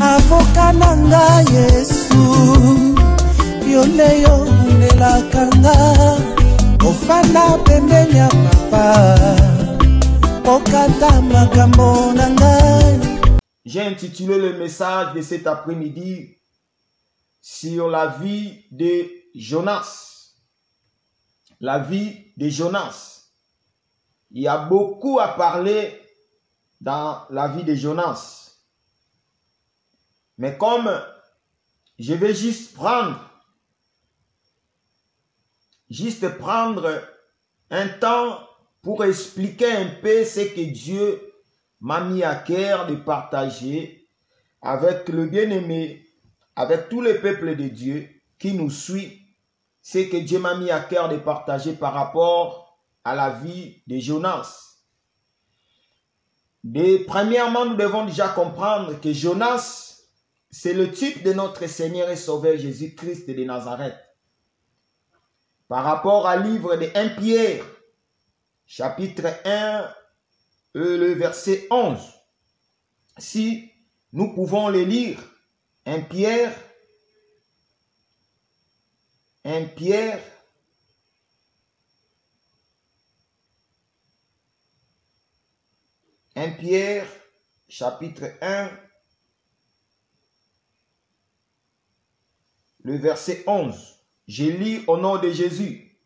avoka nanga Yesu yoleyo ndelakanga ofana pembeni ya papa okata makambo nanga. J'ai intitulé le message de cet après-midi sur la vie de Jonas. La vie de Jonas. Il y a beaucoup à parler dans la vie de Jonas. Mais comme je vais juste prendre un temps pour expliquer un peu ce que Dieu m'a mis à cœur de partager avec le bien-aimé, avec tout le peuple de Dieu qui nous suit, ce que Dieu m'a mis à cœur de partager par rapport à la vie de Jonas. Premièrement, nous devons déjà comprendre que Jonas, c'est le type de notre Seigneur et Sauveur Jésus-Christ de Nazareth. Par rapport au livre de 1 Pierre, chapitre 1, le verset 11. Si nous pouvons le lire, 1 Pierre, chapitre 1, le verset 11. Je lis au nom de Jésus.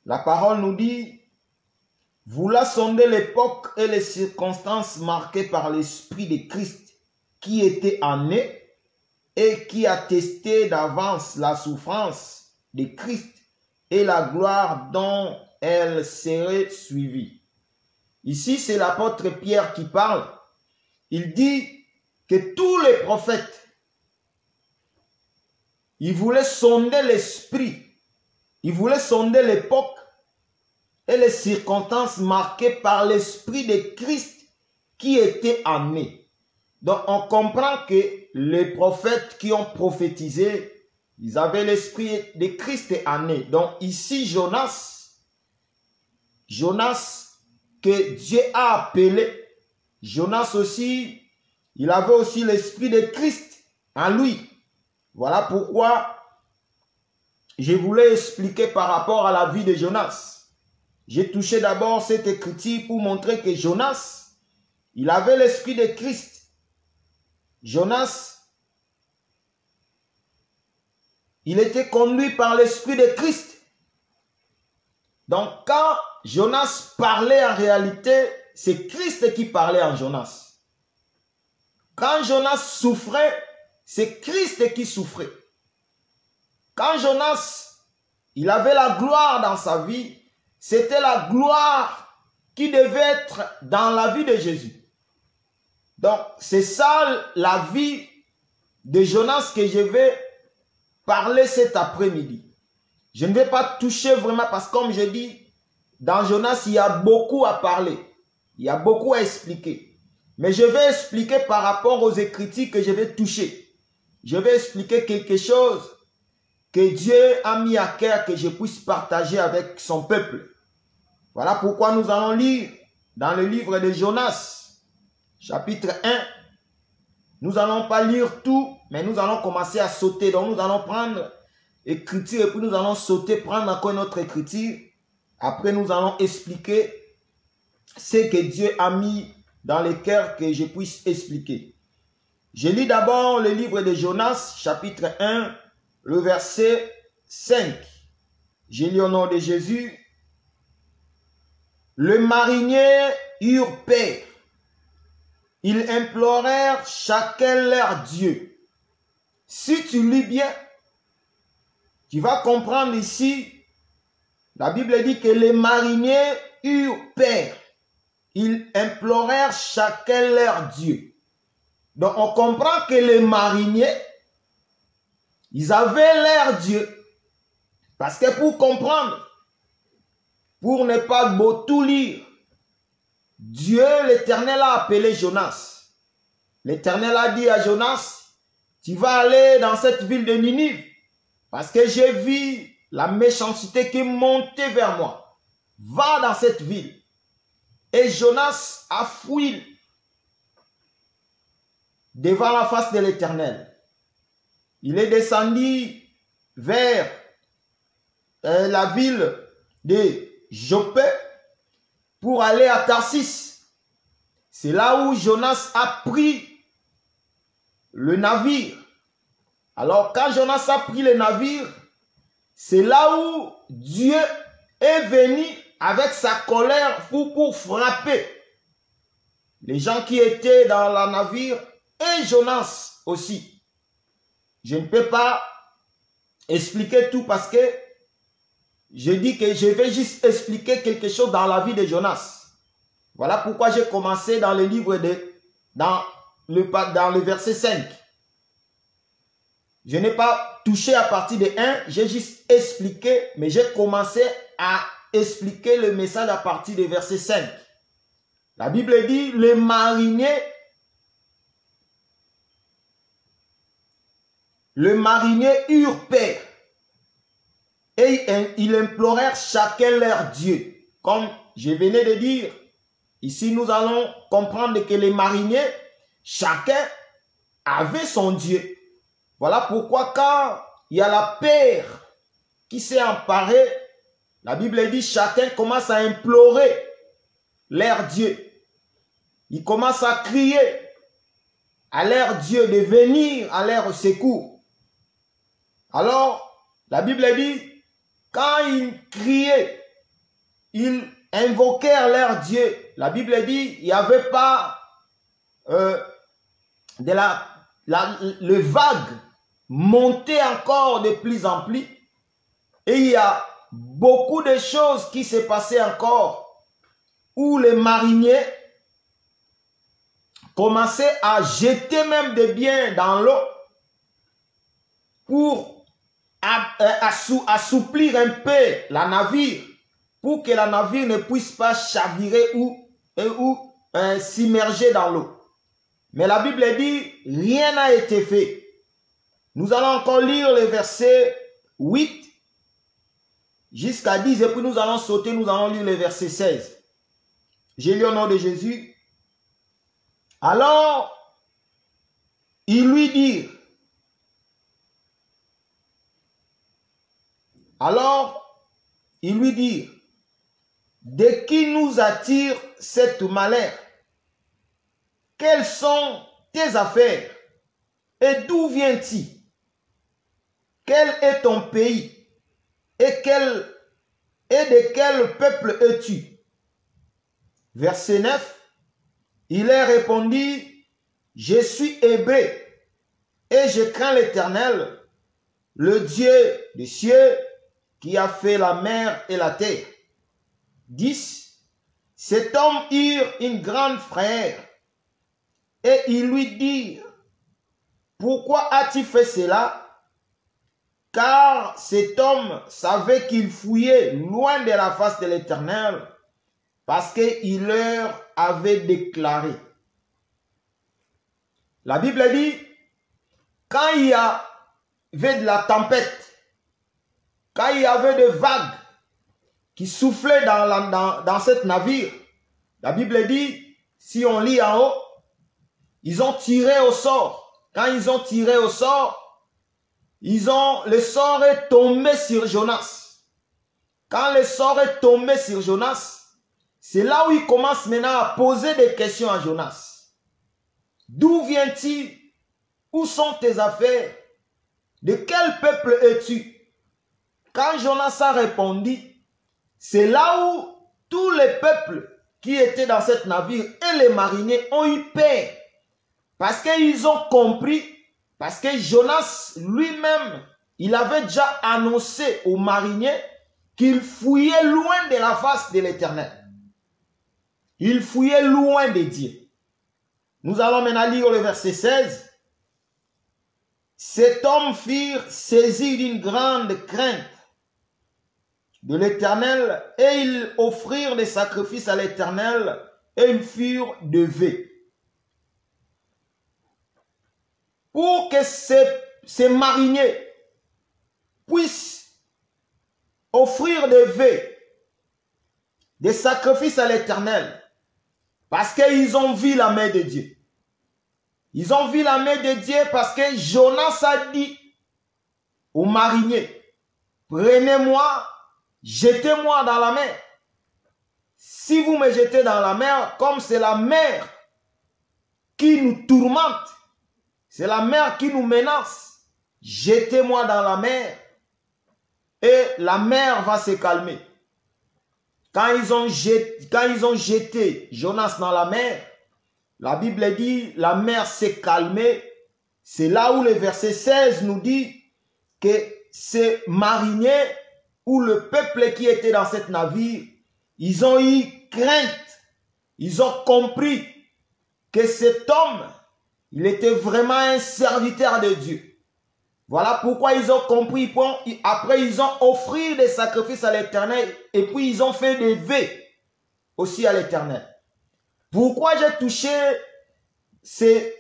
La parole nous dit: vous la sondez l'époque et les circonstances marquées par l'Esprit de Christ qui était en eux et qui attestait d'avance la souffrance de Christ et la gloire dont elle serait suivie. Ici, c'est l'apôtre Pierre qui parle. Il dit que tous les prophètes, ils voulaient sonder l'esprit, ils voulaient sonder l'époque et les circonstances marquées par l'Esprit de Christ qui était en eux. Donc on comprend que les prophètes qui ont prophétisé, ils avaient l'Esprit de Christ en eux. Donc ici Jonas que Dieu a appelé, Jonas aussi, il avait aussi l'Esprit de Christ en lui. Voilà pourquoi je voulais expliquer par rapport à la vie de Jonas. J'ai touché d'abord cette écriture pour montrer que Jonas, il avait l'Esprit de Christ. Jonas, il était conduit par l'Esprit de Christ. Donc quand Jonas parlait en réalité, c'est Christ qui parlait en Jonas. Quand Jonas souffrait, c'est Christ qui souffrait. Quand Jonas, il avait la gloire dans sa vie, c'était la gloire qui devait être dans la vie de Jésus. Donc, c'est ça la vie de Jonas que je vais parler cet après-midi. Je ne vais pas toucher vraiment parce que comme je dis, dans Jonas, il y a beaucoup à parler. Il y a beaucoup à expliquer. Mais je vais expliquer par rapport aux Écritures que je vais toucher. Je vais expliquer quelque chose que Dieu a mis à cœur que je puisse partager avec son peuple. Voilà pourquoi nous allons lire dans le livre de Jonas, chapitre 1. Nous n'allons pas lire tout, mais nous allons commencer à sauter. Donc nous allons prendre écriture et puis nous allons sauter, prendre encore notre écriture. Après nous allons expliquer ce que Dieu a mis dans le cœur que je puisse expliquer. Je lis d'abord le livre de Jonas, chapitre 1, le verset 5. Je lis au nom de Jésus. Le marinier eurent peur. Ils implorèrent chacun leur Dieu. Si tu lis bien, tu vas comprendre ici, la Bible dit que les mariniers eurent peur. Ils implorèrent chacun leur Dieu. Donc on comprend que les mariniers, ils avaient leur Dieu. Parce que pour comprendre, pour ne pas tout lire, Dieu, l'Éternel a appelé Jonas. L'Éternel a dit à Jonas, tu vas aller dans cette ville de Ninive, parce que j'ai vu la méchanceté qui montait vers moi. Va dans cette ville. Et Jonas a fui. devant la face de l'Éternel. Il est descendu vers la ville de Joppé pour aller à Tarsis. C'est là où Jonas a pris le navire. Alors quand Jonas a pris le navire, c'est là où Dieu est venu avec sa colère pour frapper les gens qui étaient dans le navire et Jonas aussi. Je ne peux pas expliquer tout parce que je dis que je vais juste expliquer quelque chose dans la vie de Jonas. Voilà pourquoi j'ai commencé dans le livre dans le verset 5. Je n'ai pas touché à partir de 1, j'ai juste expliqué, mais j'ai commencé à expliquer le message à partir du verset 5. La Bible dit, les mariniers eurent peur et ils implorèrent chacun leur Dieu. Comme je venais de dire, ici nous allons comprendre que les mariniers, chacun avait son Dieu. Voilà pourquoi quand il y a la peur qui s'est emparée, la Bible dit chacun commence à implorer leur Dieu. Ils commencent à crier à leur Dieu de venir à leur secours. Alors, la Bible dit, quand ils criaient, ils invoquèrent leur Dieu. La Bible dit, il n'y avait pas le vague montait encore de plus en plus. Et il y a beaucoup de choses qui se passaient encore où les mariniers commençaient à jeter même des biens dans l'eau pour assouplir un peu la navire, pour que la navire ne puisse pas chavirer ou s'immerger dans l'eau. Mais la Bible dit, rien n'a été fait. Nous allons encore lire le verset 8 jusqu'à 10 et puis nous allons sauter, nous allons lire le verset 16. J'ai lu au nom de Jésus. Alors, ils lui dirent, de qui nous attire cette malheur? Quelles sont tes affaires? Et d'où viens-tu? Quel est ton pays? Et de quel peuple es-tu? Verset 9. Il leur répondit, je suis hébreu et je crains l'Éternel, le Dieu des cieux qui a fait la mer et la terre. 10. Cet homme eut une grande frayeur et il lui dit, pourquoi as-tu fait cela? Car cet homme savait qu'il fouillait loin de la face de l'Éternel parce qu'il leur avait déclaré. La Bible dit, quand il y avait de la tempête, quand il y avait des vagues qui soufflaient dans cette navire, la Bible dit, si on lit en haut, ils ont tiré au sort. Quand ils ont tiré au sort, le sort est tombé sur Jonas. Quand le sort est tombé sur Jonas, c'est là où il commence maintenant à poser des questions à Jonas. D'où viens-tu? Où sont tes affaires? De quel peuple es-tu? Quand Jonas a répondu, c'est là où tous les peuples qui étaient dans cette navire et les mariniers ont eu peur. Parce qu'ils ont compris, parce que Jonas lui-même, il avait déjà annoncé aux mariniers qu'il fouillait loin de la face de l'Éternel. Il fouillait loin de Dieu. Nous allons maintenant lire le verset 16. Cet homme furent saisis d'une grande crainte de l'Éternel et ils offrirent des sacrifices à l'Éternel et ils furent devés. Pour que ces mariniers puissent offrir des vœux, des sacrifices à l'Éternel, parce qu'ils ont vu la main de Dieu. Ils ont vu la main de Dieu parce que Jonas a dit aux mariniers, prenez-moi, jetez-moi dans la mer. Si vous me jetez dans la mer, comme c'est la mer qui nous tourmente, c'est la mer qui nous menace, jetez-moi dans la mer et la mer va se calmer. Quand ils ont jeté Jonas dans la mer, la Bible dit la mer s'est calmée. C'est là où le verset 16 nous dit que ces mariniers ou le peuple qui était dans cette navire, ils ont eu crainte. Ils ont compris que cet homme, il était vraiment un serviteur de Dieu. Voilà pourquoi ils ont compris. Après, ils ont offert des sacrifices à l'Éternel et puis ils ont fait des vœux aussi à l'Éternel. Pourquoi j'ai touché ces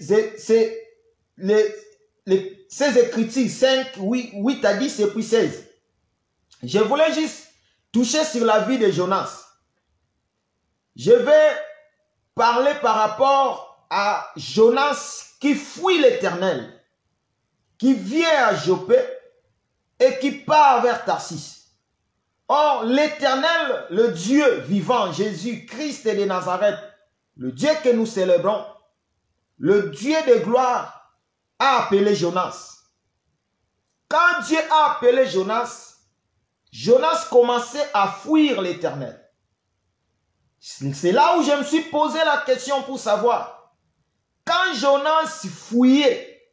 écritures 5, 8 à 10 et puis 16? Je voulais juste toucher sur la vie de Jonas. Je vais parler par rapport à Jonas qui fuit l'Éternel, qui vient à Joppé et qui part vers Tarsis. Or, l'Éternel, le Dieu vivant, Jésus-Christ de Nazareth, le Dieu que nous célébrons, le Dieu de gloire, a appelé Jonas. Quand Dieu a appelé Jonas, Jonas commençait à fuir l'Éternel. C'est là où je me suis posé la question pour savoir, quand Jonas fouillait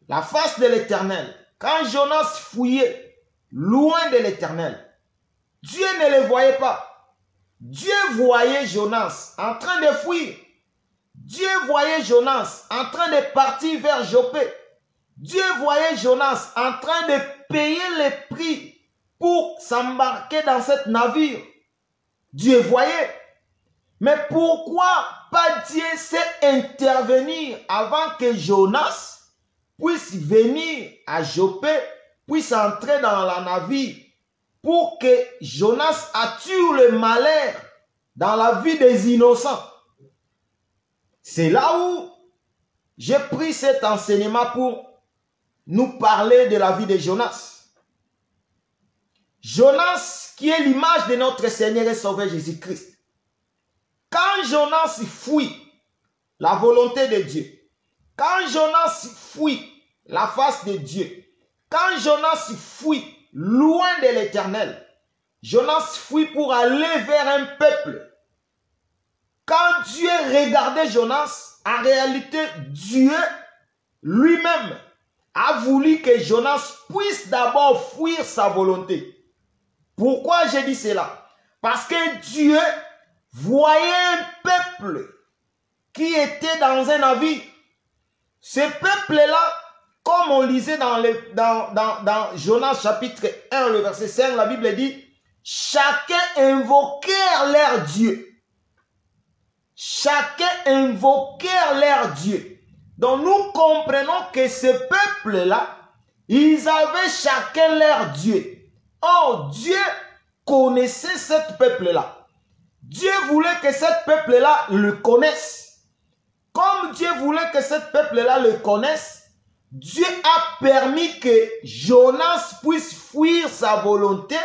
la face de l'Éternel, quand Jonas fouillait loin de l'Éternel, Dieu ne le voyait pas. Dieu voyait Jonas en train de fuir. Dieu voyait Jonas en train de partir vers Joppé. Dieu voyait Jonas en train de payer le prix pour s'embarquer dans cette navire. Dieu voyait. Mais pourquoi pas Dieu sait intervenir avant que Jonas puisse venir à Joppé, puisse entrer dans la navire pour que Jonas attire le malheur dans la vie des innocents? C'est là où j'ai pris cet enseignement pour nous parler de la vie de Jonas. Jonas qui est l'image de notre Seigneur et Sauveur Jésus-Christ. Quand Jonas fuit la volonté de Dieu, quand Jonas fuit la face de Dieu, quand Jonas fuit loin de l'Éternel, Jonas fuit pour aller vers un peuple. Quand Dieu regardait Jonas, en réalité, Dieu lui-même a voulu que Jonas puisse d'abord fuir sa volonté. Pourquoi j'ai dit cela? Parce que Dieu voyait un peuple qui était dans un navire. Ce peuple-là, comme on lisait dans Jonas chapitre 1, le verset 5, la Bible dit, chacun invoquait leur Dieu. Chacun invoquait leur Dieu. Donc nous comprenons que ce peuple-là, ils avaient chacun leur Dieu. Or, Dieu connaissait ce peuple-là. Dieu voulait que ce peuple-là le connaisse. Comme Dieu voulait que ce peuple-là le connaisse, Dieu a permis que Jonas puisse fuir sa volonté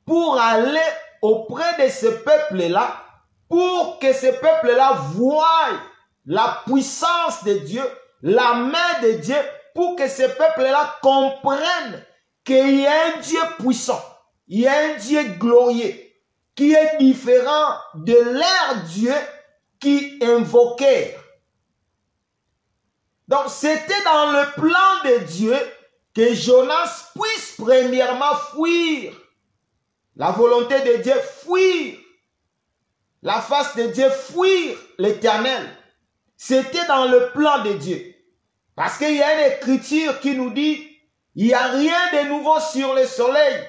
pour aller auprès de ce peuple-là, pour que ce peuple-là voie la puissance de Dieu, la main de Dieu, pour que ce peuple-là comprenne qu'il y a un Dieu puissant, il y a un Dieu glorieux, qui est différent de leur Dieu qui invoquèrent. Donc c'était dans le plan de Dieu que Jonas puisse premièrement fuir la volonté de Dieu, fuir la face de Dieu, fuir l'Éternel. C'était dans le plan de Dieu. Parce qu'il y a une écriture qui nous dit, il n'y a rien de nouveau sur le soleil.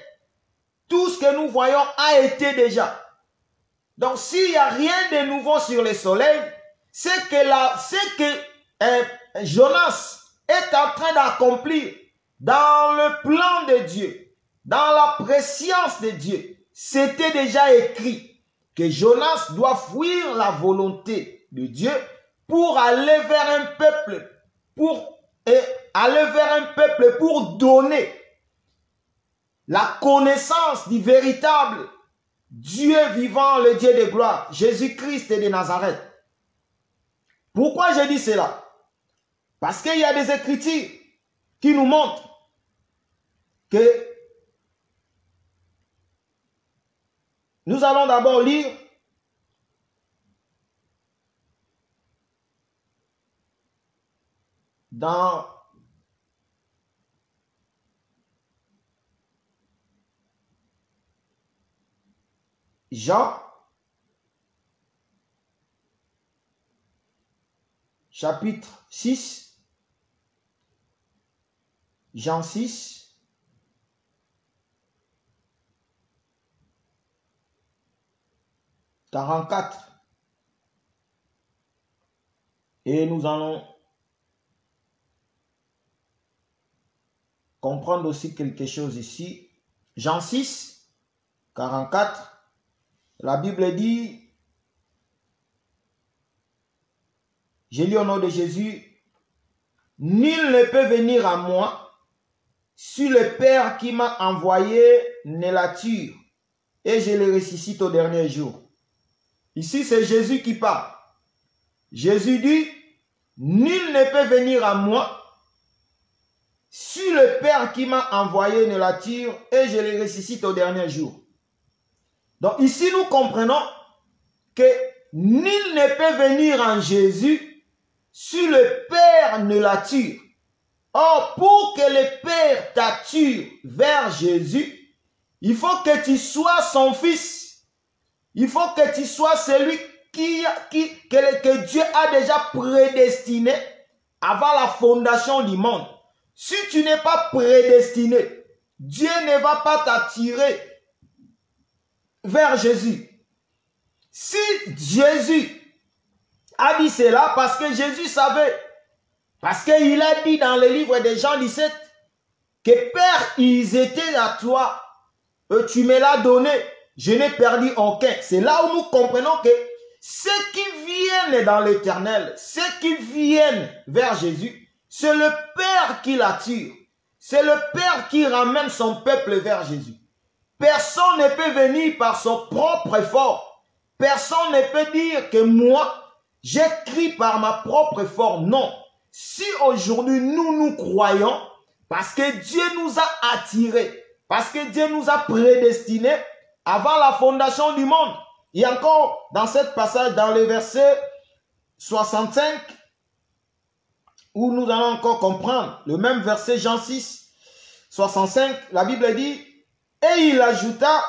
Tout ce que nous voyons a été déjà. Donc s'il n'y a rien de nouveau sur le soleil, c'est que Jonas est en train d'accomplir dans le plan de Dieu, dans la préscience de Dieu. C'était déjà écrit que Jonas doit fuir la volonté de Dieu pour aller vers un peuple, pour donner la connaissance du véritable Dieu vivant, le Dieu de gloire, Jésus-Christ de Nazareth. Pourquoi je dis cela? Parce qu'il y a des Écritures qui nous montrent que nous allons d'abord lire dans Jean, chapitre 6, Jean 6, « 44. Et nous allons comprendre aussi quelque chose ici. Jean 6, 44. La Bible dit, je lis au nom de Jésus, « Nul ne peut venir à moi si le Père qui m'a envoyé ne l'attire, et je le ressuscite au dernier jour. » Ici, c'est Jésus qui parle. Jésus dit, « Nul ne peut venir à moi si le Père qui m'a envoyé ne l'attire, et je le ressuscite au dernier jour. » Donc ici, nous comprenons que nul ne peut venir en Jésus si le Père ne l'attire. Or, pour que le Père t'attire vers Jésus, il faut que tu sois son fils. Il faut que tu sois celui que Dieu a déjà prédestiné avant la fondation du monde. Si tu n'es pas prédestiné, Dieu ne va pas t'attirer vers Jésus. Si Jésus a dit cela, parce que Jésus savait, parce qu'il a dit dans le livre de Jean 17, que Père, ils étaient à toi, tu me l'as donné, je n'ai perdu aucun. C'est là où nous comprenons que ceux qui viennent dans l'éternel, ceux qui viennent vers Jésus, c'est le Père qui l'attire. C'est le Père qui ramène son peuple vers Jésus. Personne ne peut venir par son propre effort. Personne ne peut dire que moi, j'écris par ma propre effort. Non. Si aujourd'hui nous croyons, parce que Dieu nous a attirés, parce que Dieu nous a prédestinés avant la fondation du monde. Il y a encore dans cette passage, dans le verset 65, où nous allons encore comprendre le même verset, Jean 6, 65, la Bible dit, et il ajouta,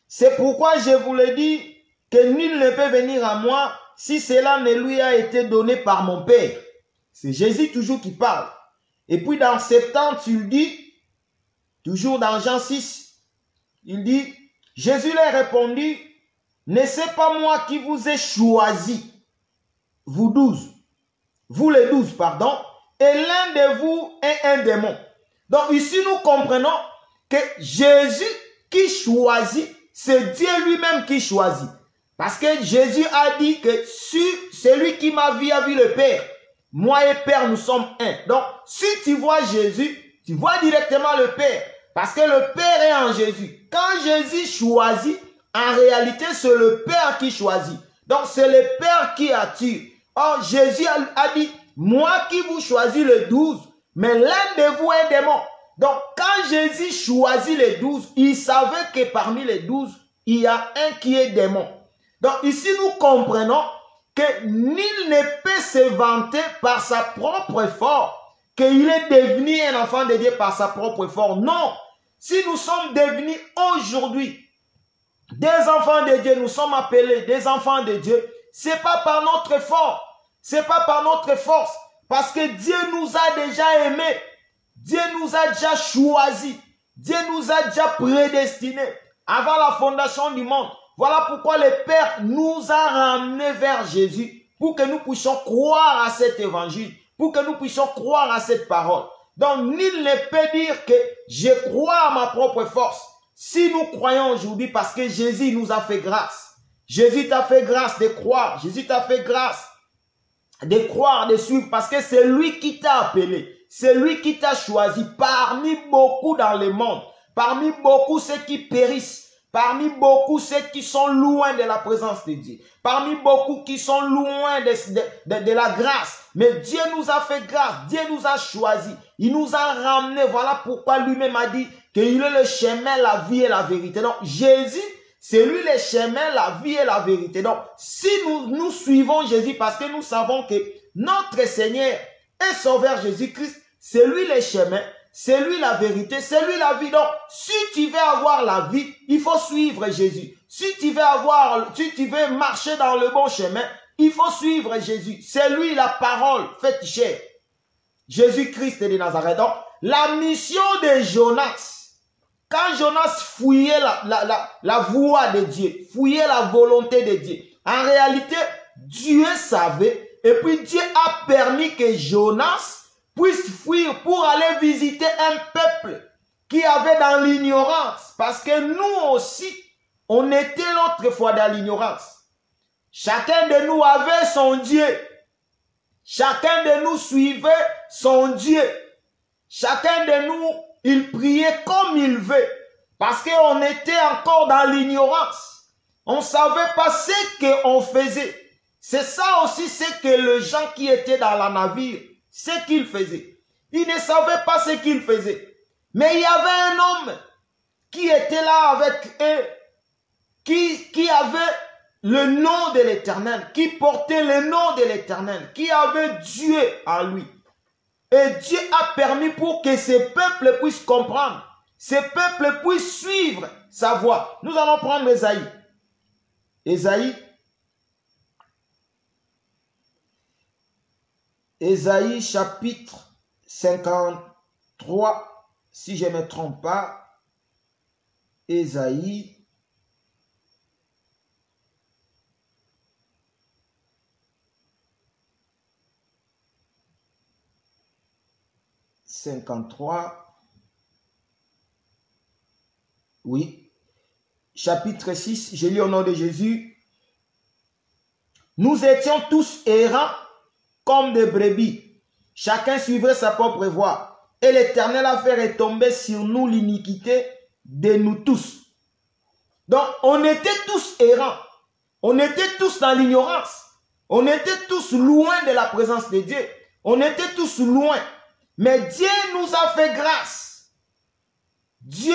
c'est pourquoi je vous le dis, que nul ne peut venir à moi si cela ne lui a été donné par mon Père. C'est Jésus toujours qui parle. Et puis dans 70, il dit, toujours dans Jean 6, il dit, Jésus leur répondit, n'est-ce pas moi qui vous ai choisi, vous les 12, pardon, et l'un de vous est un démon. Donc ici nous comprenons que Jésus qui choisit, c'est Dieu lui-même qui choisit. Parce que Jésus a dit que celui qui m'a vu a vu le Père. Moi et Père, nous sommes un. Donc, si tu vois Jésus, tu vois directement le Père. Parce que le Père est en Jésus. Quand Jésus choisit, en réalité, c'est le Père qui choisit. Donc, c'est le Père qui attire. Or, Jésus a dit, moi qui vous choisis les 12, mais l'un de vous est démon. Donc, quand Jésus choisit les 12, il savait que parmi les 12, il y a un qui est démon. Donc, ici, nous comprenons que nul ne peut se vanter par sa propre effort, qu'il est devenu un enfant de Dieu par sa propre effort. Non. Si nous sommes devenus aujourd'hui des enfants de Dieu, nous sommes appelés des enfants de Dieu, c'est pas par notre effort, c'est pas par notre force, parce que Dieu nous a déjà aimés, Dieu nous a déjà choisis, Dieu nous a déjà prédestinés avant la fondation du monde. Voilà pourquoi le Père nous a ramenés vers Jésus, pour que nous puissions croire à cet évangile, pour que nous puissions croire à cette parole. Donc, nul ne peut dire que je crois à ma propre force. Si nous croyons aujourd'hui, parce que Jésus nous a fait grâce. Jésus t'a fait grâce de croire. Jésus t'a fait grâce de croire, de suivre, parce que c'est lui qui t'a appelé, c'est lui qui t'a choisi parmi beaucoup dans le monde, parmi beaucoup ceux qui périssent, parmi beaucoup ceux qui sont loin de la présence de Dieu, parmi beaucoup qui sont loin de la grâce. Mais Dieu nous a fait grâce, Dieu nous a choisis, il nous a ramenés. Voilà pourquoi lui-même a dit qu'il est le chemin, la vie et la vérité. Donc Jésus, c'est lui le chemin, la vie et la vérité. Donc si nous suivons Jésus, parce que nous savons que notre Seigneur et Sauveur Jésus-Christ, c'est lui le chemin, c'est lui la vérité, c'est lui la vie. Donc, si tu veux avoir la vie, il faut suivre Jésus. Si tu veux marcher dans le bon chemin, il faut suivre Jésus. C'est lui la parole faite chair. Jésus-Christ de Nazareth. Donc, la mission de Jonas, quand Jonas fouillait la voie de Dieu, fouillait la volonté de Dieu, en réalité, Dieu savait, et puis Dieu a permis que Jonas puisse fuir pour aller visiter un peuple qui avait dans l'ignorance. Parce que nous aussi, on était autrefois dans l'ignorance. Chacun de nous avait son Dieu. Chacun de nous suivait son Dieu. Chacun de nous, il priait comme il veut. Parce qu'on était encore dans l'ignorance. On ne savait pas ce qu'on faisait. C'est ça aussi ce que les gens qui étaient dans la navire, ce qu'ils faisaient. Ils ne savaient pas ce qu'ils faisaient. Mais il y avait un homme qui était là avec eux, qui avait le nom de l'Éternel, qui portait le nom de l'Éternel, qui avait Dieu en lui. Et Dieu a permis pour que ce peuple puisse comprendre, ce peuple puisse suivre sa voie. Nous allons prendre Ésaïe. Ésaïe chapitre 53, si je ne me trompe pas. Ésaïe oui, chapitre 6, je lis au nom de Jésus. Nous étions tous errants comme des brebis, chacun suivrait sa propre voie, et l'Éternel a fait retomber sur nous l'iniquité de nous tous. Donc, on était tous errants, on était tous dans l'ignorance, on était tous loin de la présence de Dieu, on était tous loin, mais Dieu nous a fait grâce. Dieu,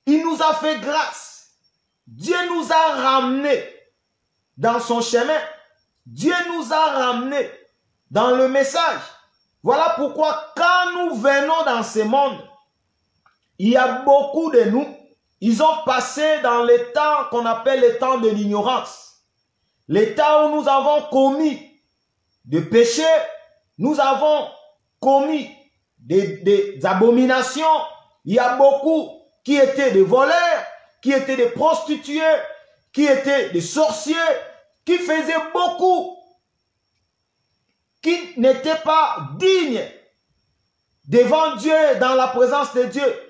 il nous a fait grâce. Dieu nous a ramenés dans son chemin. Dieu nous a ramenés dans le message. Voilà pourquoi quand nous venons dans ce monde, il y a beaucoup de nous, ils ont passé dans le temps qu'on appelle le temps de l'ignorance. Le temps où nous avons commis des péchés, nous avons commis des abominations. Il y a beaucoup qui étaient des voleurs, qui étaient des prostituées, qui étaient des sorciers, qui faisaient beaucoup, qui n'étaient pas dignes devant Dieu, dans la présence de Dieu.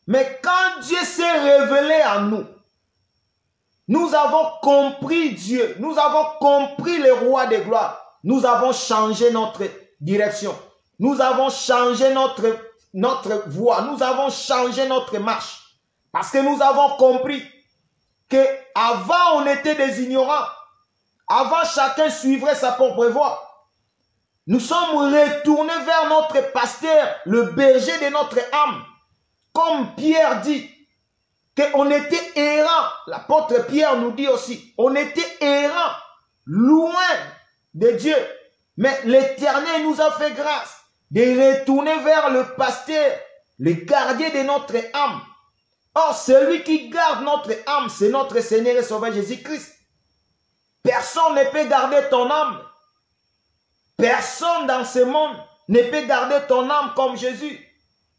Mais quand Dieu s'est révélé à nous, nous avons compris Dieu, nous avons compris le roi de gloire, nous avons changé notre direction, nous avons changé notre voie, nous avons changé notre marche, parce que nous avons compris que avant on était des ignorants, avant chacun suivrait sa propre voie. Nous sommes retournés vers notre pasteur, le berger de notre âme. Comme Pierre dit, qu'on était errants. L'apôtre Pierre nous dit aussi, on était errants, loin de Dieu. Mais l'Éternel nous a fait grâce de retourner vers le pasteur, le gardien de notre âme. Or, celui qui garde notre âme, c'est notre Seigneur et Sauveur Jésus-Christ. Personne ne peut garder ton âme. Personne dans ce monde ne peut garder ton âme comme Jésus.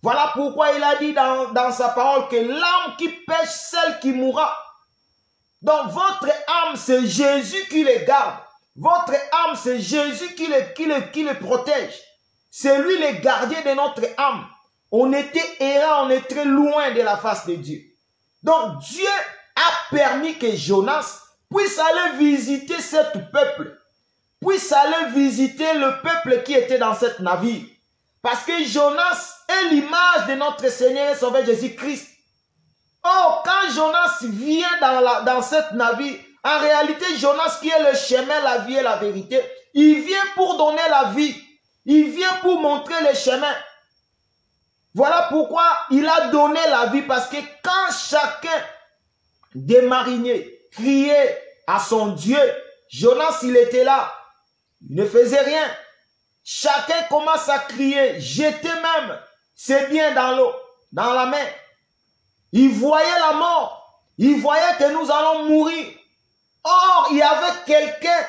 Voilà pourquoi il a dit dans sa parole que l'âme qui pêche, celle qui mourra. Donc votre âme, c'est Jésus qui les garde. Votre âme, c'est Jésus qui les protège. C'est lui le gardien de notre âme. On était errant, on était loin de la face de Dieu. Donc Dieu a permis que Jonas puisse aller visiter ce peuple puisse aller visiter le peuple qui était dans cette navire. Parce que Jonas est l'image de notre Seigneur et Sauveur Jésus-Christ. Or, quand Jonas vient dans cette navire, en réalité, Jonas qui est le chemin, la vie et la vérité, il vient pour donner la vie. Il vient pour montrer le chemin. Voilà pourquoi il a donné la vie. Parce que quand chacun des mariniers criait à son Dieu, Jonas, il était là. Il ne faisait rien. Chacun commence à crier, jeter même ses biens dans l'eau, dans la mer. Il voyait la mort. Il voyait que nous allons mourir. Or, il y avait quelqu'un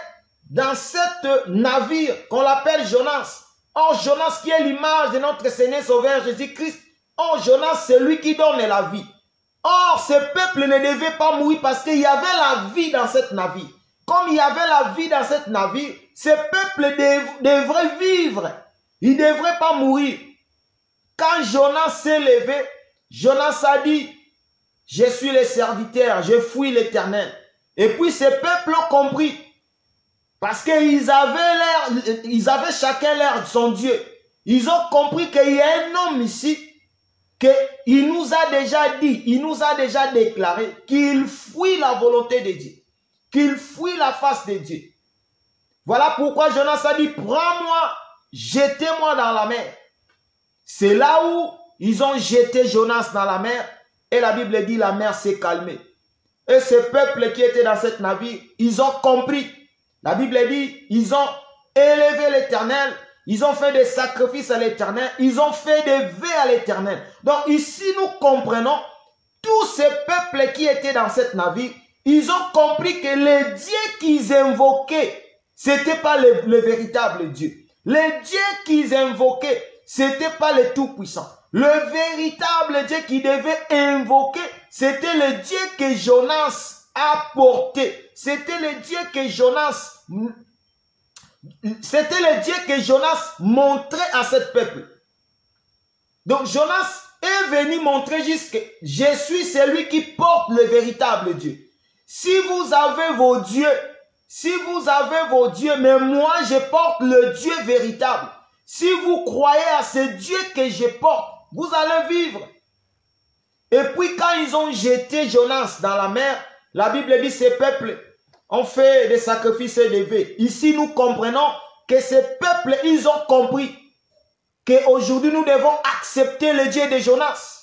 dans cette navire qu'on l'appelle Jonas. Or, Jonas qui est l'image de notre Seigneur Sauveur Jésus-Christ. Or, Jonas, c'est lui qui donne la vie. Or, ce peuple ne devait pas mourir parce qu'il y avait la vie dans cette navire. Comme il y avait la vie dans cette navire, ce peuple devrait vivre. Il ne devrait pas mourir. Quand Jonas s'est levé, Jonas a dit, je suis le serviteur, je fuis l'Éternel. Et puis ce peuple a compris. Parce qu'ils avaient chacun l'air de son Dieu. Ils ont compris qu'il y a un homme ici, qu'il nous a déjà dit, il nous a déjà déclaré qu'il fuit la volonté de Dieu. Qu'il fuit la face de Dieu. Voilà pourquoi Jonas a dit, prends-moi, jetez-moi dans la mer. C'est là où ils ont jeté Jonas dans la mer. Et la Bible dit, la mer s'est calmée. Et ce peuple qui était dans cette navire, ils ont compris. La Bible dit, ils ont élevé l'Éternel. Ils ont fait des sacrifices à l'Éternel. Ils ont fait des vœux à l'Éternel. Donc ici, nous comprenons, tous ces peuples qui étaient dans cette navire, ils ont compris que le Dieu qu'ils invoquaient, ce n'était pas le véritable Dieu. Le Dieu qu'ils invoquaient, ce n'était pas le Tout-Puissant. Le véritable Dieu qu'ils devaient invoquer, c'était le Dieu que Jonas a porté. C'était le Dieu que Jonas montrait à ce peuple. Donc Jonas est venu montrer juste que je suis celui qui porte le véritable Dieu. Si vous avez vos dieux, mais moi je porte le Dieu véritable. Si vous croyez à ce Dieu que je porte, vous allez vivre. Et puis quand ils ont jeté Jonas dans la mer, la Bible dit ces peuples ont fait des sacrifices et des vœux. Ici nous comprenons que ces peuples, ils ont compris qu'aujourd'hui nous devons accepter le Dieu de Jonas.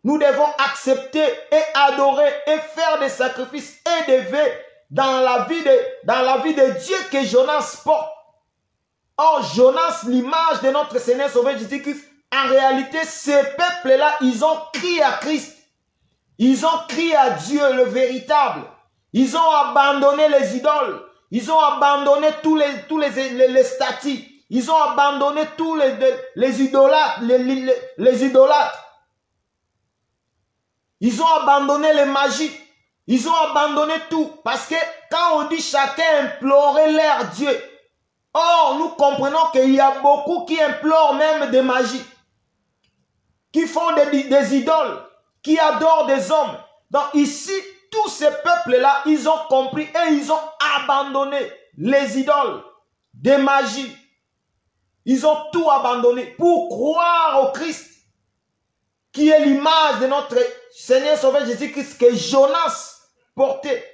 Nous devons accepter et adorer et faire des sacrifices et des vœux dans la vie de Dieu que Jonas porte. Or, Jonas, l'image de notre Seigneur Sauveur Jésus-Christ, en réalité, ces peuples-là, ils ont crié à Christ. Ils ont crié à Dieu, le véritable. Ils ont abandonné les idoles. Ils ont abandonné tous les statues. Ils ont abandonné tous les idolâtres. Les idolâtres. Ils ont abandonné les magies. Ils ont abandonné tout. Parce que quand on dit chacun implorait leur Dieu, or nous comprenons qu'il y a beaucoup qui implorent même des magies, qui font des idoles, qui adorent des hommes. Donc ici, tous ces peuples-là, ils ont compris et ils ont abandonné les idoles, des magies. Ils ont tout abandonné pour croire au Christ, qui est l'image de notre Seigneur Sauveur Jésus-Christ que Jonas portait.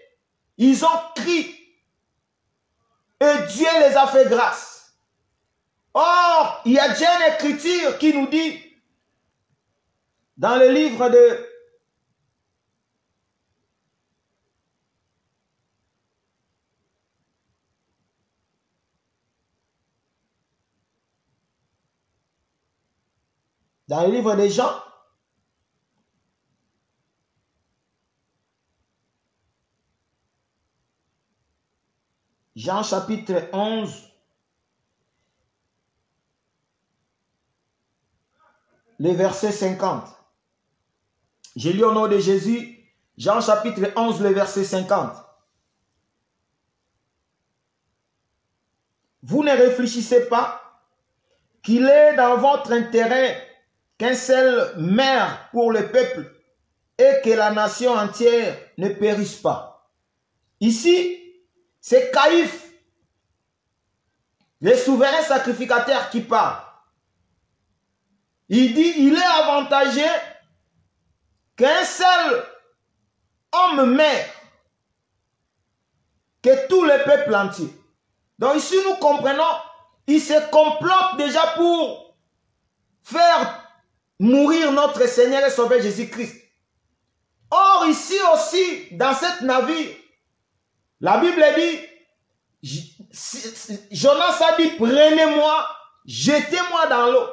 Ils ont crié et Dieu les a fait grâce. Or, il y a déjà une écriture qui nous dit dans le livre de Jean, Jean chapitre 11, le verset 50. Je lis au nom de Jésus, Jean chapitre 11, le verset 50. Vous ne réfléchissez pas qu'il est dans votre intérêt qu'un seul maire pour le peuple et que la nation entière ne périsse pas. Ici, c'est Caïphe le souverain sacrificateur qui parle. Il dit, il est avantageux qu'un seul homme meurt que tout le peuple entier. Donc ici nous comprenons, il se complote déjà pour faire mourir notre Seigneur et Sauveur Jésus-Christ. Or ici aussi, dans cette navire, la Bible dit, Jonas a dit, prenez-moi, jetez-moi dans l'eau.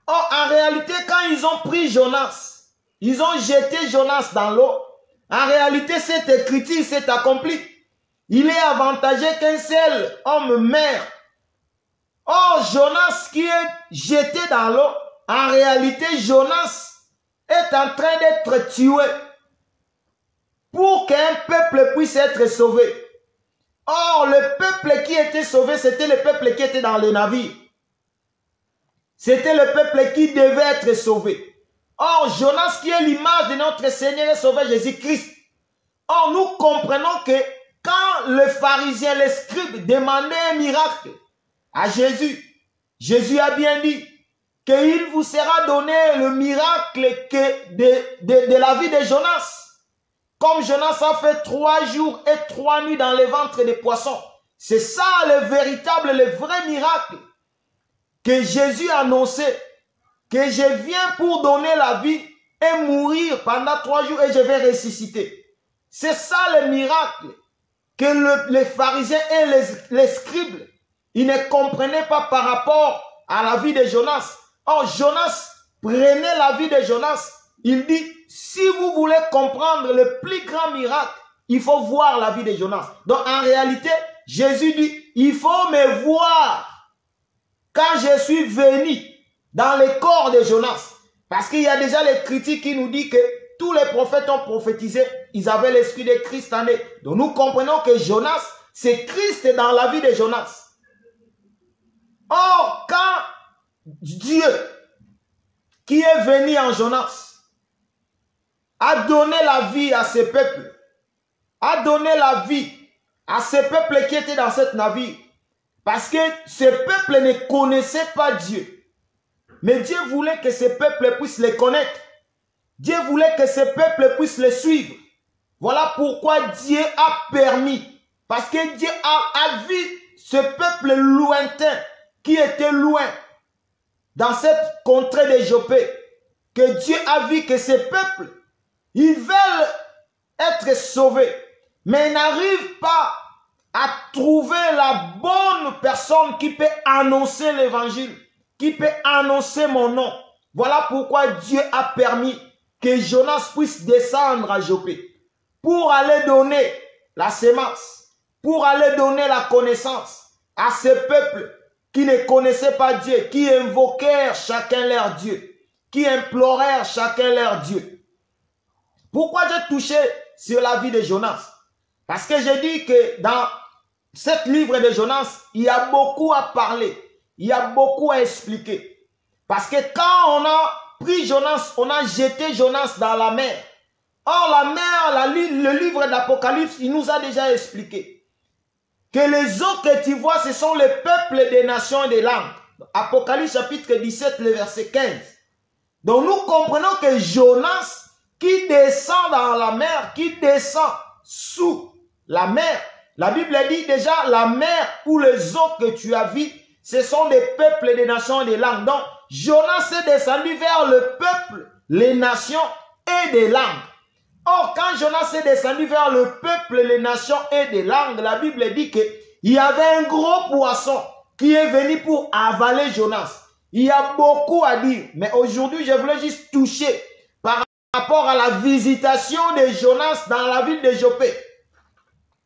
Or en réalité, quand ils ont pris Jonas, ils ont jeté Jonas dans l'eau, en réalité cette écriture s'est accomplie. Il est avantageux qu'un seul homme meurt. Or, Jonas qui est jeté dans l'eau, en réalité, Jonas est en train d'être tué pour qu'un peuple puisse être sauvé. Or, le peuple qui était sauvé, c'était le peuple qui était dans le navire. C'était le peuple qui devait être sauvé. Or, Jonas qui est l'image de notre Seigneur et Sauveur Jésus-Christ. Or, nous comprenons que quand le pharisien, les scribes demandaient un miracle à Jésus, Jésus a bien dit qu'il vous sera donné le miracle de la vie de Jonas. Comme Jonas a fait 3 jours et 3 nuits dans le ventre des poissons. C'est ça le véritable, le vrai miracle que Jésus a annoncé. Que je viens pour donner la vie et mourir pendant 3 jours et je vais ressusciter. C'est ça le miracle que les pharisiens et les scribes, ils ne comprenaient pas par rapport à la vie de Jonas. Or, Jonas, prenez la vie de Jonas. Il dit, si vous voulez comprendre le plus grand miracle, il faut voir la vie de Jonas. Donc, en réalité, Jésus dit, il faut me voir quand je suis venu dans le corps de Jonas. Parce qu'il y a déjà les critiques qui nous disent que tous les prophètes ont prophétisé, ils avaient l'esprit de Christ en eux. Donc nous comprenons que Jonas, c'est Christ dans la vie de Jonas. Or, quand Dieu, qui est venu en Jonas, a donné la vie à ce peuple, a donné la vie à ce peuple qui était dans cette navire, parce que ce peuple ne connaissait pas Dieu. Mais Dieu voulait que ce peuple puisse le connaître. Dieu voulait que ce peuple puisse le suivre. Voilà pourquoi Dieu a permis. Parce que Dieu a vu ce peuple lointain qui était loin dans cette contrée de Jopé. Que Dieu a vu que ce peuple, ils veulent être sauvés. Mais ils n'arrivent pas à trouver la bonne personne qui peut annoncer l'évangile, qui peut annoncer mon nom. Voilà pourquoi Dieu a permis que Jonas puisse descendre à Jopé pour aller donner la sémence, pour aller donner la connaissance à ce peuple qui ne connaissait pas Dieu, qui invoquèrent chacun leur Dieu, qui implorèrent chacun leur Dieu. Pourquoi j'ai touché sur la vie de Jonas? Parce que j'ai dit que dans ce livre de Jonas, il y a beaucoup à parler, il y a beaucoup à expliquer. Parce que quand on a pris Jonas, on a jeté Jonas dans la mer. Or la mer, le livre d'Apocalypse, il nous a déjà expliqué que les eaux que tu vois, ce sont les peuples des nations et des langues. Apocalypse chapitre 17, le verset 15. Donc nous comprenons que Jonas, qui descend dans la mer, qui descend sous la mer, la Bible dit déjà la mer ou les eaux que tu as vues, ce sont des peuples des nations et des langues. Donc Jonas est descendu vers le peuple, les nations et des langues. Or, quand Jonas est descendu vers le peuple, les nations et des langues, la Bible dit qu'il y avait un gros poisson qui est venu pour avaler Jonas. Il y a beaucoup à dire, mais aujourd'hui, je voulais juste toucher par rapport à la visitation de Jonas dans la ville de Jopé.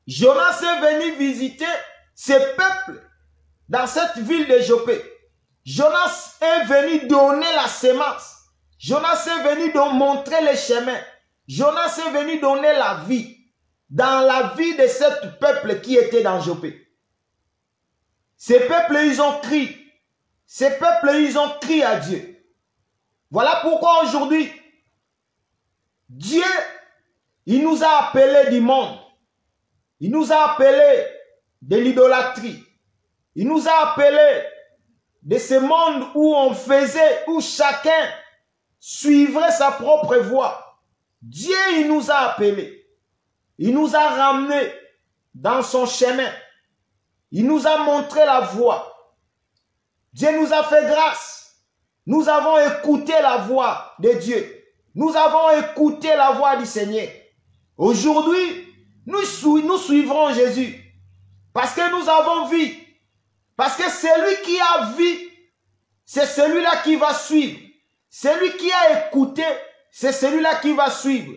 Jonas est venu visiter ces peuples dans cette ville de Jopé. Jonas est venu donner la sémence. Jonas est venu montrer les chemins. Jonas est venu donner la vie dans la vie de ce peuple qui était dans Jopé. Ces peuples, ils ont crié. Ces peuples, ils ont crié à Dieu. Voilà pourquoi aujourd'hui, Dieu, il nous a appelés du monde. Il nous a appelés de l'idolâtrie. Il nous a appelés de ce monde où chacun suivrait sa propre voie. Dieu, il nous a appelés. Il nous a ramenés dans son chemin. Il nous a montré la voie. Dieu nous a fait grâce. Nous avons écouté la voix de Dieu. Nous avons écouté la voix du Seigneur. Aujourd'hui, nous suivrons Jésus. Parce que nous avons vu. Parce que celui qui a vu, c'est celui-là qui va suivre. Celui qui a écouté, c'est celui-là qui va suivre.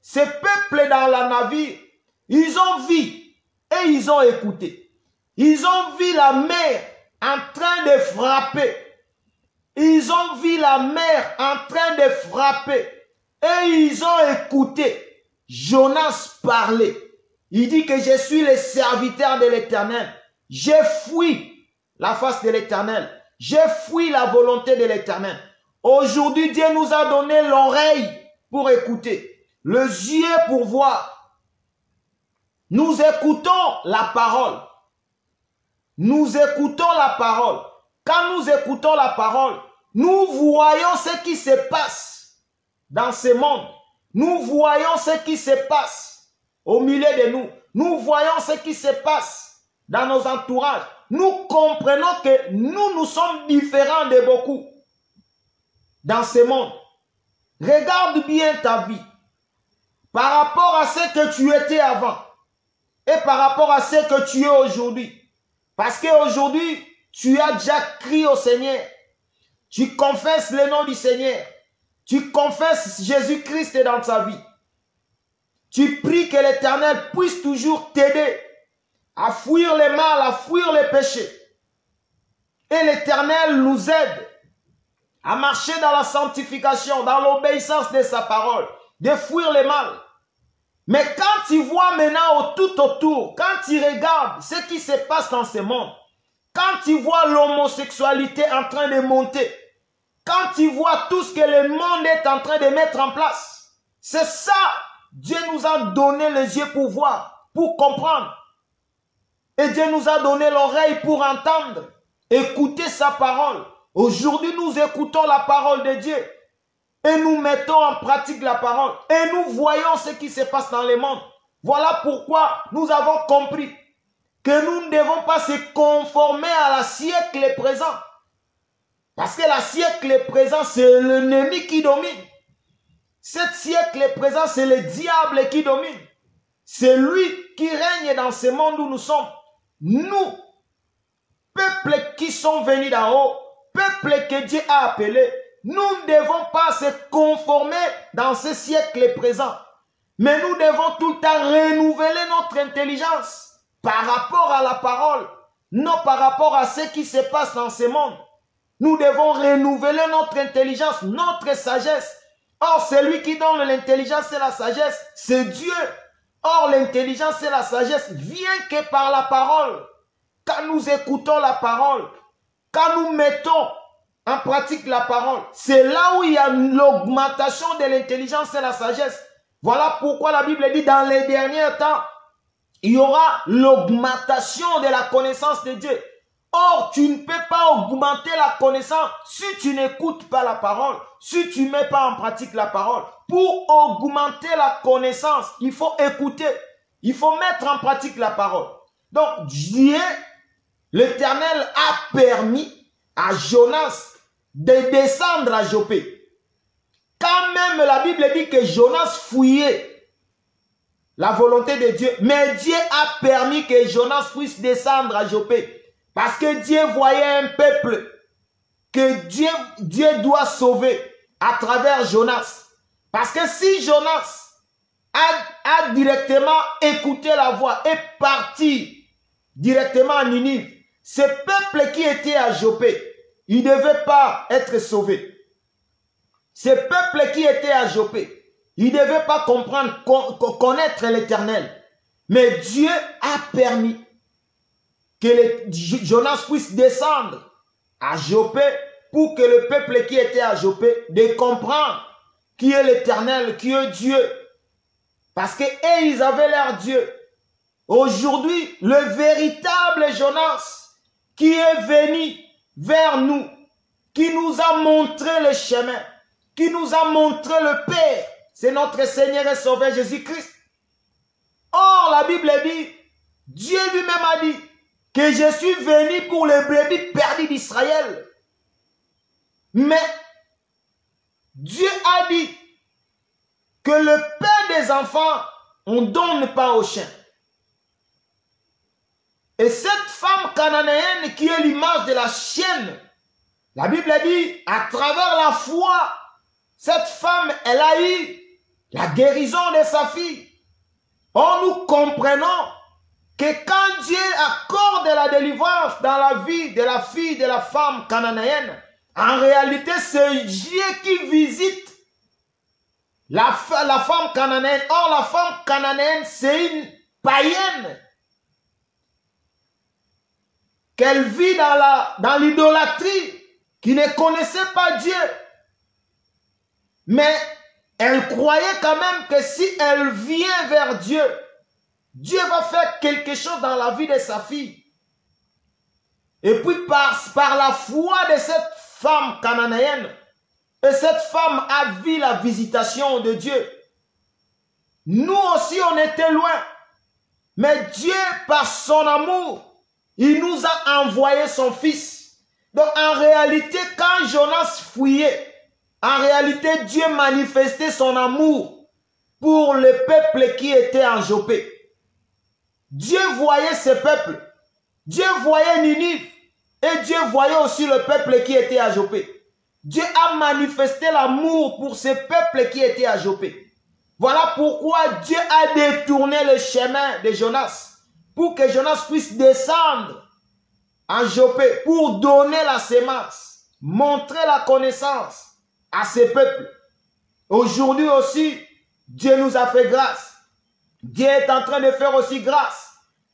Ces peuples dans la navire, ils ont vu et ils ont écouté. Ils ont vu la mer en train de frapper. Ils ont vu la mer en train de frapper. Et ils ont écouté Jonas parler. Il dit que je suis le serviteur de l'Éternel. J'ai fui la face de l'Éternel. J'ai fui la volonté de l'Éternel. Aujourd'hui, Dieu nous a donné l'oreille pour écouter, le yeux pour voir. Nous écoutons la parole. Nous écoutons la parole. Quand nous écoutons la parole, nous voyons ce qui se passe dans ce monde. Nous voyons ce qui se passe au milieu de nous. Nous voyons ce qui se passe dans nos entourages. Nous comprenons que nous sommes différents de beaucoup dans ce monde. Regarde bien ta vie par rapport à ce que tu étais avant et par rapport à ce que tu es aujourd'hui. Parce qu'aujourd'hui, tu as déjà crié au Seigneur. Tu confesses le nom du Seigneur. Tu confesses Jésus-Christ dans ta vie. Tu pries que l'Éternel puisse toujours t'aider à fuir le mal, à fuir les péchés. Et l'Éternel nous aide à marcher dans la sanctification, dans l'obéissance de sa parole, de fuir le mal. Mais quand tu vois maintenant tout autour, quand tu regardes ce qui se passe dans ce monde, quand tu vois l'homosexualité en train de monter, quand tu vois tout ce que le monde est en train de mettre en place, c'est ça, Dieu nous a donné les yeux pour voir, pour comprendre. Et Dieu nous a donné l'oreille pour entendre, écouter sa parole. Aujourd'hui, nous écoutons la parole de Dieu et nous mettons en pratique la parole et nous voyons ce qui se passe dans le monde. Voilà pourquoi nous avons compris que nous ne devons pas se conformer à la siècle présent. Parce que la siècle présent, c'est l'ennemi qui domine. Cette siècle présent, c'est le diable qui domine. C'est lui qui règne dans ce monde où nous sommes. Nous, peuple qui sont venus d'en haut, peuple que Dieu a appelé, nous ne devons pas se conformer dans ce siècle présent. Mais nous devons tout le temps renouveler notre intelligence par rapport à la parole, non par rapport à ce qui se passe dans ce monde. Nous devons renouveler notre intelligence, notre sagesse. Or, celui qui donne l'intelligence et la sagesse, c'est Dieu. Or, l'intelligence et la sagesse viennent que par la parole. Quand nous écoutons la parole, quand nous mettons en pratique la parole, c'est là où il y a l'augmentation de l'intelligence et la sagesse. Voilà pourquoi la Bible dit dans les derniers temps, il y aura l'augmentation de la connaissance de Dieu. Or, tu ne peux pas augmenter la connaissance si tu n'écoutes pas la parole, si tu ne mets pas en pratique la parole. Pour augmenter la connaissance, il faut écouter, il faut mettre en pratique la parole. Donc, Dieu, l'Éternel a permis à Jonas de descendre à Joppé. Quand même la Bible dit que Jonas fouillait la volonté de Dieu, mais Dieu a permis que Jonas puisse descendre à Joppé. Parce que Dieu voyait un peuple que Dieu doit sauver à travers Jonas. Parce que si Jonas a directement écouté la voix et parti directement à Ninive, ce peuple qui était à Joppé, il ne devait pas être sauvé. Ce peuple qui était à Joppé, il ne devait pas comprendre, connaître l'Éternel. Mais Dieu a permis que Jonas puisse descendre à Joppé pour que le peuple qui était à Joppé de comprendre qui est l'Éternel, qui est Dieu. Parce que ils avaient leur Dieu. Aujourd'hui, le véritable Jonas qui est venu vers nous, qui nous a montré le chemin, qui nous a montré le Père. C'est notre Seigneur et Sauveur Jésus-Christ. Or, la Bible dit, Dieu lui-même a dit que je suis venu pour les brebis perdues d'Israël. Mais Dieu a dit que le père des enfants, on ne donne pas aux chiens. Et cette femme cananéenne qui est l'image de la chienne, la Bible dit, à travers la foi, cette femme, elle a eu la guérison de sa fille. Or, nous comprenons que quand Dieu accorde la délivrance dans la vie de la fille de la femme cananéenne, en réalité, c'est Dieu qui visite la femme cananéenne. Or, la femme cananéenne, c'est une païenne. Qu'elle vit dans l'idolâtrie, qui ne connaissait pas Dieu. Mais elle croyait quand même que si elle vient vers Dieu, Dieu va faire quelque chose dans la vie de sa fille. Et puis par la foi de cette femme cananéenne, et cette femme a vu la visitation de Dieu. Nous aussi on était loin, mais Dieu par son amour, il nous a envoyé son fils. Donc en réalité, quand Jonas fuyait, en réalité Dieu manifestait son amour pour le peuple qui était en Jopé. Dieu voyait ce peuple. Dieu voyait Ninive. Et Dieu voyait aussi le peuple qui était à Jopé. Dieu a manifesté l'amour pour ce peuple qui était à Jopé. Voilà pourquoi Dieu a détourné le chemin de Jonas, pour que Jonas puisse descendre en Jopé, pour donner la sémence, montrer la connaissance à ce peuple. Aujourd'hui aussi, Dieu nous a fait grâce. Dieu est en train de faire aussi grâce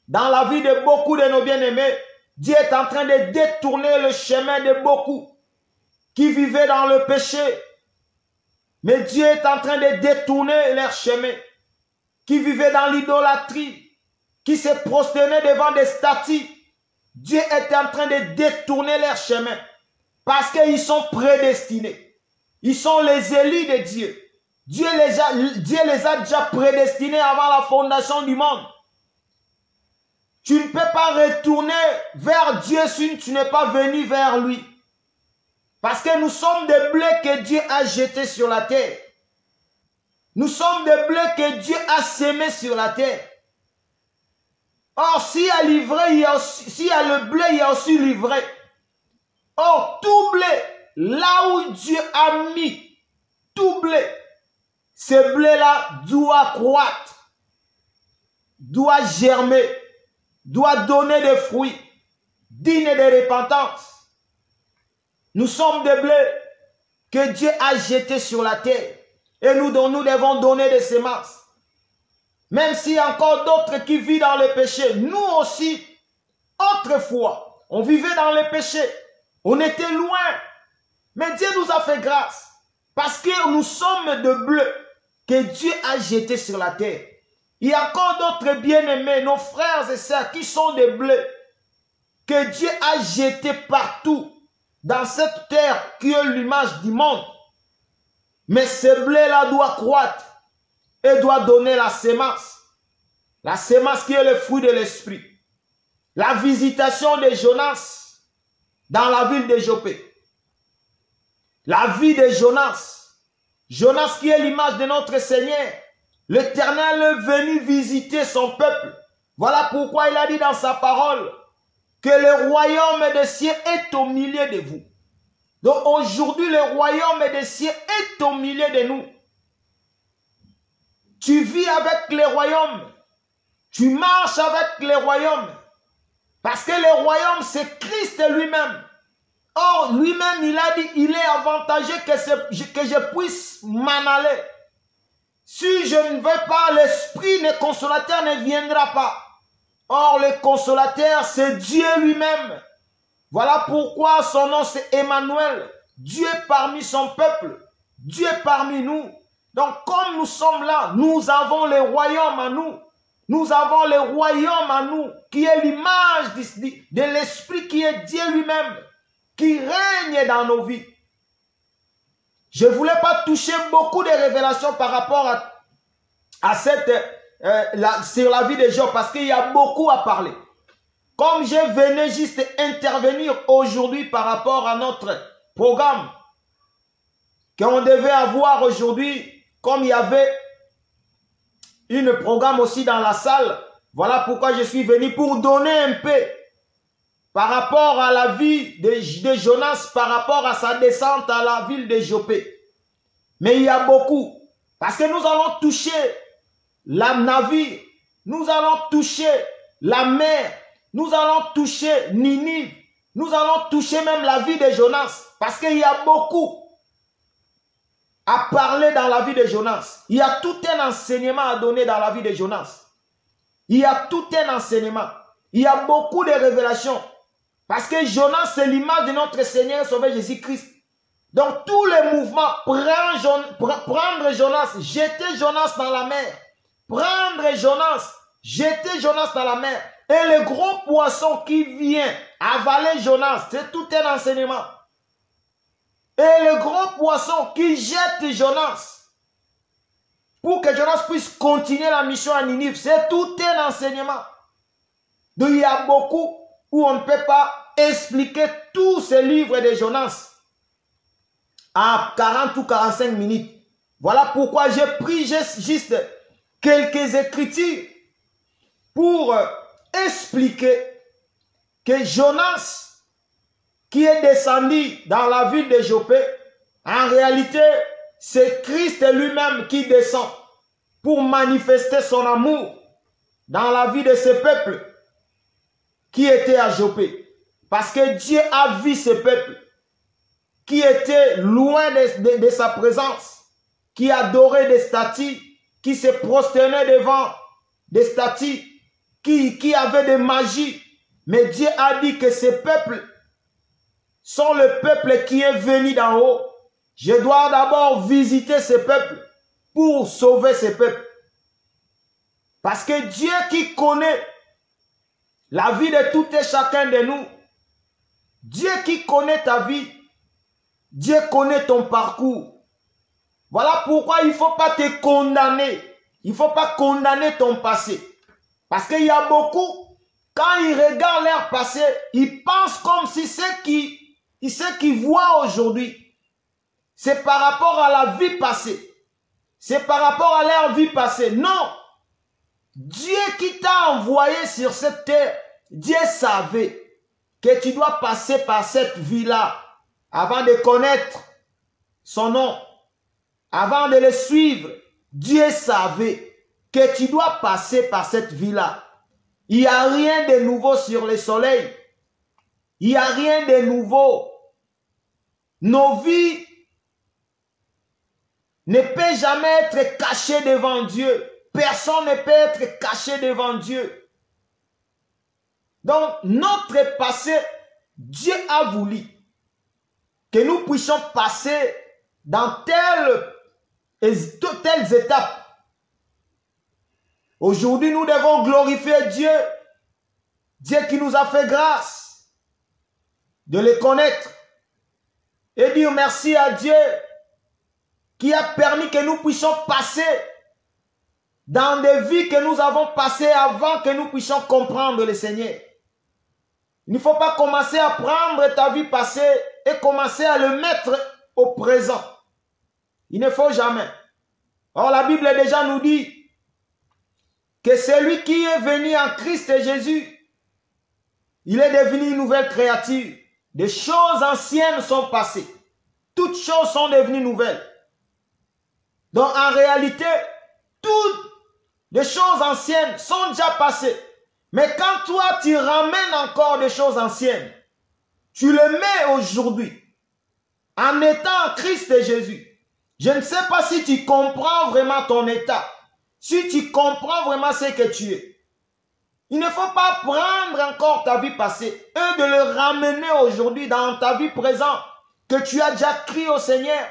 dans la vie de beaucoup de nos bien-aimés. Dieu est en train de détourner le chemin de beaucoup qui vivaient dans le péché. Mais Dieu est en train de détourner leur chemin, qui vivaient dans l'idolâtrie, qui se prosternaient devant des statues. Dieu est en train de détourner leur chemin parce qu'ils sont prédestinés. Ils sont les élus de Dieu. Dieu les a déjà prédestinés avant la fondation du monde. Tu ne peux pas retourner vers Dieu si tu n'es pas venu vers lui. Parce que nous sommes des blés que Dieu a jetés sur la terre. Nous sommes des blés que Dieu a sémés sur la terre. Or, s'il y a l'ivraie, s'il y a le blé, il y a aussi l'ivraie. Or, tout blé, là où Dieu a mis tout blé, ce blé-là doit croître, doit germer, doit donner des fruits dignes de repentance. Nous sommes des blés que Dieu a jetés sur la terre et nous devons donner des semences. Même s'il y a encore d'autres qui vivent dans le péché, nous aussi, autrefois, on vivait dans le péché, on était loin, mais Dieu nous a fait grâce parce que nous sommes de blés que Dieu a jetés sur la terre. Il y a encore d'autres bien-aimés, nos frères et sœurs qui sont des blés que Dieu a jetés partout dans cette terre qui est l'image du monde. Mais ce blé-là doit croître et doit donner la sémence. La sémence qui est le fruit de l'esprit. La visitation de Jonas dans la ville de Jopé. La vie de Jonas. Jonas qui est l'image de notre Seigneur. L'Éternel est venu visiter son peuple. Voilà pourquoi il a dit dans sa parole que le royaume des cieux est au milieu de vous. Donc aujourd'hui, le royaume des cieux est au milieu de nous. Tu vis avec les royaumes. Tu marches avec les royaumes. Parce que le royaume, c'est Christ lui-même. Or, lui-même, il a dit, il est avantageux que je puisse m'en aller. Si je ne veux pas, l'esprit de consolateur ne viendra pas. Or, le consolateur, c'est Dieu lui-même. Voilà pourquoi son nom, c'est Emmanuel. Dieu parmi son peuple. Dieu parmi nous. Donc, comme nous sommes là, nous avons le royaume à nous. Nous avons le royaume à nous, qui est l'image de l'Esprit qui est Dieu lui-même, qui règne dans nos vies. Je ne voulais pas toucher beaucoup de révélations par rapport à cette, sur la vie de Job, parce qu'il y a beaucoup à parler. Comme je venais juste intervenir aujourd'hui par rapport à notre programme qu'on devait avoir aujourd'hui, comme il y avait un programme aussi dans la salle, voilà pourquoi je suis venu pour donner un peu par rapport à la vie de Jonas, par rapport à sa descente à la ville de Jopé. Mais il y a beaucoup, parce que nous allons toucher la navire, nous allons toucher la mer, nous allons toucher Ninive, nous allons toucher même la vie de Jonas, parce qu'il y a beaucoup à parler dans la vie de Jonas. Il y a tout un enseignement à donner dans la vie de Jonas. Il y a tout un enseignement. Il y a beaucoup de révélations. Parce que Jonas, c'est l'image de notre Seigneur et Sauveur Jésus-Christ. Donc, tous les mouvements, prendre Jonas, jeter Jonas dans la mer. Prendre Jonas, jeter Jonas dans la mer. Et le gros poisson qui vient avaler Jonas, c'est tout un enseignement. Et le gros poisson qui jette Jonas, pour que Jonas puisse continuer la mission à Ninive, c'est tout un enseignement. Donc il y a beaucoup où on ne peut pas expliquer tous ces livres de Jonas à 40 ou 45 minutes. Voilà pourquoi j'ai pris juste quelques écritures pour expliquer que Jonas, qui est descendu dans la ville de Jopé, en réalité, c'est Christ lui-même qui descend pour manifester son amour dans la vie de ce peuple qui était à Jopé. Parce que Dieu a vu ce peuple qui était loin de sa présence, qui adorait des statues, qui se prosternait devant des statues, qui avait des magies. Mais Dieu a dit que ce peuple sont le peuple qui est venu d'en haut. Je dois d'abord visiter ce peuple pour sauver ce peuple. Parce que Dieu qui connaît la vie de tout et chacun de nous, Dieu qui connaît ta vie, Dieu connaît ton parcours. Voilà pourquoi il ne faut pas te condamner. Il ne faut pas condamner ton passé. Parce qu'il y a beaucoup, quand ils regardent leur passé, ils pensent comme si ce qu'ils voient aujourd'hui, c'est par rapport à la vie passée. C'est par rapport à leur vie passée. Non. Dieu qui t'a envoyé sur cette terre, Dieu savait que tu dois passer par cette vie-là avant de connaître son nom, avant de le suivre. Dieu savait que tu dois passer par cette vie-là. Il n'y a rien de nouveau sur le soleil. Il n'y a rien de nouveau. Nos vies ne peuvent jamais être cachées devant Dieu. Personne ne peut être caché devant Dieu. Donc, notre passé, Dieu a voulu que nous puissions passer dans telles étapes. Aujourd'hui, nous devons glorifier Dieu. Dieu qui nous a fait grâce de le connaître. Et dire merci à Dieu qui a permis que nous puissions passer dans des vies que nous avons passées avant que nous puissions comprendre le Seigneur. Il ne faut pas commencer à prendre ta vie passée et commencer à le mettre au présent. Il ne faut jamais. Or, la Bible déjà nous dit que celui qui est venu en Christ Jésus, il est devenu une nouvelle créature. Des choses anciennes sont passées. Toutes choses sont devenues nouvelles. Donc, en réalité, toutes les choses anciennes sont déjà passées. Mais quand toi, tu ramènes encore des choses anciennes, tu les mets aujourd'hui, en étant en Christ Jésus. Je ne sais pas si tu comprends vraiment ton état, si tu comprends vraiment ce que tu es. Il ne faut pas prendre encore ta vie passée et de le ramener aujourd'hui dans ta vie présente, que tu as déjà crié au Seigneur,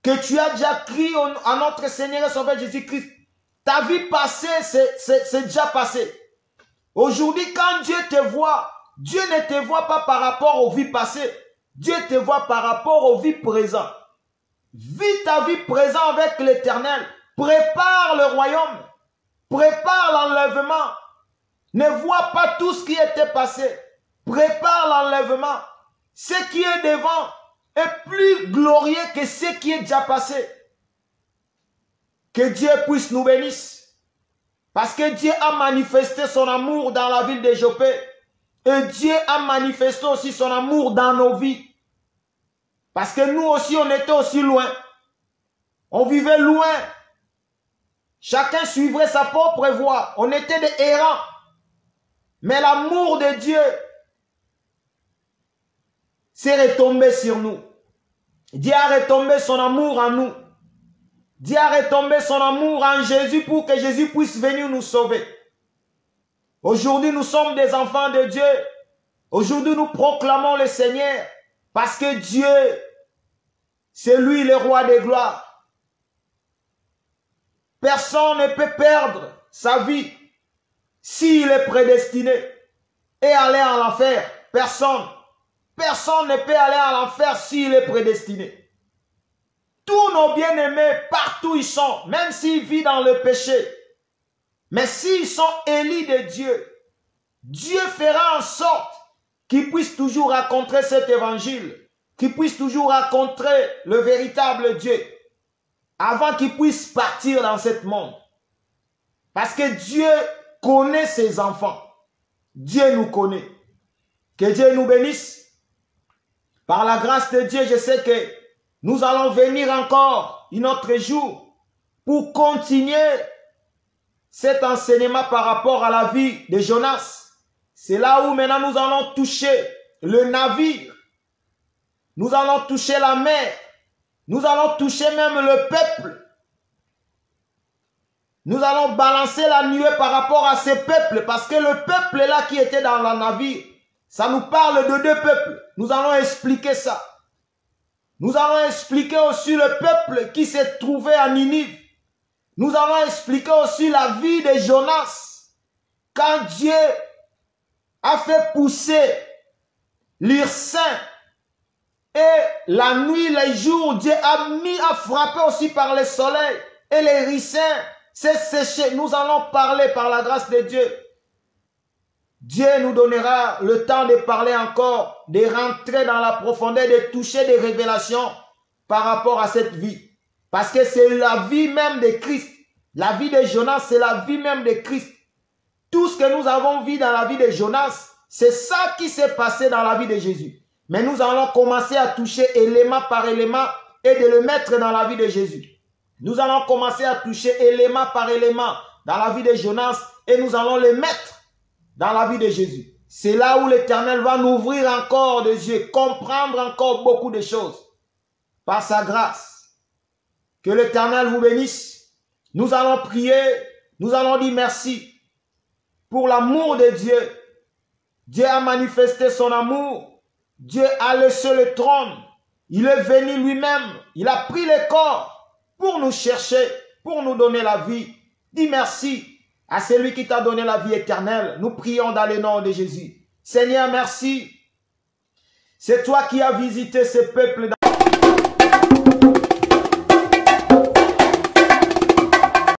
que tu as déjà crié à notre Seigneur et Sauveur Jésus-Christ, Ta vie passée, c'est déjà passé. Aujourd'hui, quand Dieu te voit, Dieu ne te voit pas par rapport aux vies passées. Dieu te voit par rapport aux vies présentes. Vis ta vie présente avec l'Éternel. Prépare le royaume. Prépare l'enlèvement. Ne vois pas tout ce qui était passé. Prépare l'enlèvement. Ce qui est devant est plus glorieux que ce qui est déjà passé. Que Dieu puisse nous bénir. Parce que Dieu a manifesté son amour dans la ville de Joppé. Et Dieu a manifesté aussi son amour dans nos vies. Parce que nous aussi, on était aussi loin. On vivait loin. Chacun suivrait sa propre voie. On était des errants. Mais l'amour de Dieu s'est retombé sur nous. Dieu a retombé son amour en nous. Dieu a retombé son amour en Jésus pour que Jésus puisse venir nous sauver. Aujourd'hui, nous sommes des enfants de Dieu. Aujourd'hui, nous proclamons le Seigneur parce que Dieu, c'est lui le roi des gloires. Personne ne peut perdre sa vie s'il est prédestiné et aller en enfer. Personne. Personne ne peut aller en enfer s'il est prédestiné. Tous nos bien-aimés, partout ils sont, même s'ils vivent dans le péché, mais s'ils sont élus de Dieu, Dieu fera en sorte qu'ils puissent toujours raconter cet évangile, qu'ils puissent toujours raconter le véritable Dieu, avant qu'ils puissent partir dans ce monde. Parce que Dieu connaît ses enfants. Dieu nous connaît. Que Dieu nous bénisse. Par la grâce de Dieu, je sais que nous allons venir encore un autre jour pour continuer cet enseignement par rapport à la vie de Jonas. C'est là où maintenant nous allons toucher le navire. Nous allons toucher la mer. Nous allons toucher même le peuple. Nous allons balancer la nuée par rapport à ces peuples. Parce que le peuple là qui était dans le navire, ça nous parle de deux peuples. Nous allons expliquer ça. Nous allons expliquer aussi le peuple qui s'est trouvé à Ninive. Nous allons expliquer aussi la vie de Jonas. Quand Dieu a fait pousser l'irsin et la nuit, les jours, Dieu a frappé aussi par le soleil et les ricins s'est séché. Nous allons parler par la grâce de Dieu. Dieu nous donnera le temps de parler encore, de rentrer dans la profondeur, de toucher des révélations par rapport à cette vie. Parce que c'est la vie même de Christ. La vie de Jonas, c'est la vie même de Christ. Tout ce que nous avons vu dans la vie de Jonas, c'est ça qui s'est passé dans la vie de Jésus. Mais nous allons commencer à toucher élément par élément et de le mettre dans la vie de Jésus. Nous allons commencer à toucher élément par élément dans la vie de Jonas et nous allons le mettre dans la vie de Jésus. C'est là où l'Éternel va nous ouvrir encore des yeux, comprendre encore beaucoup de choses par sa grâce. Que l'Éternel vous bénisse. Nous allons prier, nous allons dire merci pour l'amour de Dieu. Dieu a manifesté son amour. Dieu a laissé le trône. Il est venu lui-même. Il a pris le corps pour nous chercher, pour nous donner la vie. Dis merci à celui qui t'a donné la vie éternelle. Nous prions dans le nom de Jésus. Seigneur, merci. C'est toi qui as visité ce peuple.